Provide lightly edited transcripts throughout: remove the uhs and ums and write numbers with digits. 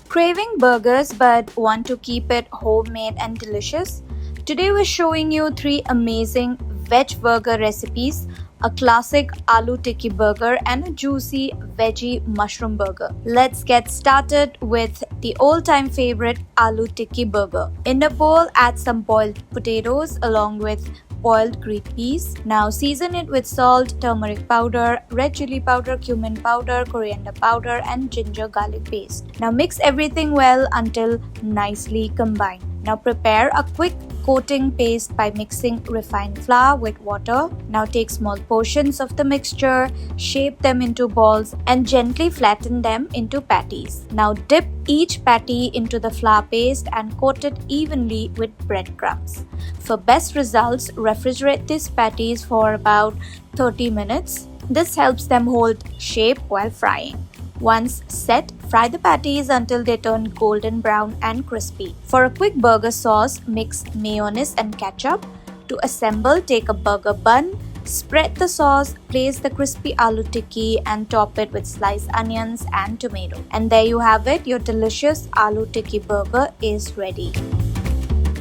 Craving burgers but want to keep it homemade and delicious? Today we're showing you 3 amazing veg burger recipes, a classic aloo tikki burger and a juicy veggie mushroom burger. Let's get started with the all-time favorite aloo tikki burger. In a bowl, add some boiled potatoes along with boiled green peas. Now season it with salt, turmeric powder, red chili powder, cumin powder, coriander powder and ginger garlic paste. Now mix everything well until nicely combined. Now prepare a quick coating paste by mixing refined flour with water. Now take small portions of the mixture, shape them into balls and gently flatten them into patties. Now dip each patty into the flour paste and coat it evenly with breadcrumbs. For best results, refrigerate these patties for about 30 minutes. This helps them hold shape while frying. Once set, fry the patties until they turn golden brown and crispy. For a quick burger sauce, mix mayonnaise and ketchup. To assemble, take a burger bun, spread the sauce, place the crispy aloo tikki and top it with sliced onions and tomato. And there you have it, your delicious aloo tikki burger is ready.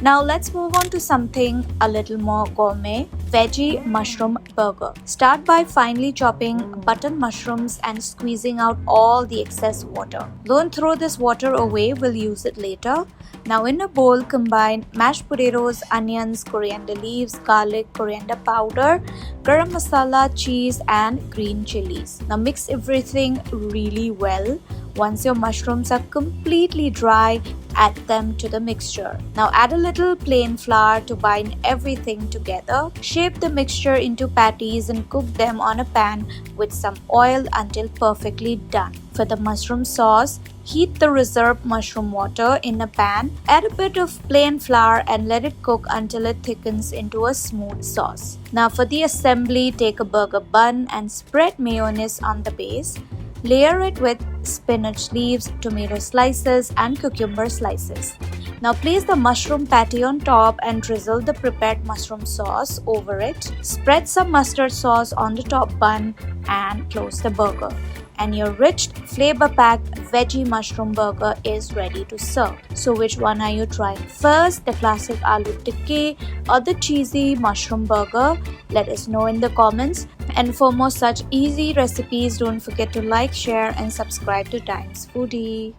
Now let's move on to something a little more gourmet, veggie mushroom burger. Start by finely chopping button mushrooms and squeezing out all the excess water. Don't throw this water away, we'll use it later. Now in a bowl, combine mashed potatoes, onions, coriander leaves, garlic, coriander powder, garam masala, cheese and green chilies. Now mix everything really well. Once your mushrooms are completely dry, add them to the mixture. Now add a little plain flour to bind everything together. Shape the mixture into patties and cook them on a pan with some oil until perfectly done. For the mushroom sauce, heat the reserved mushroom water in a pan. Add a bit of plain flour and let it cook until it thickens into a smooth sauce. Now for the assembly, take a burger bun and spread mayonnaise on the base. Layer it with spinach leaves, tomato slices and cucumber slices. Now place the mushroom patty on top and drizzle the prepared mushroom sauce over it. Spread some mustard sauce on the top bun and close the burger. And your rich, flavor-packed veggie mushroom burger is ready to serve. So which one are you trying first, the classic aloo tikki or the cheesy mushroom burger? Let us know in the comments. And for more such easy recipes, don't forget to like, share and subscribe to Times Foodie.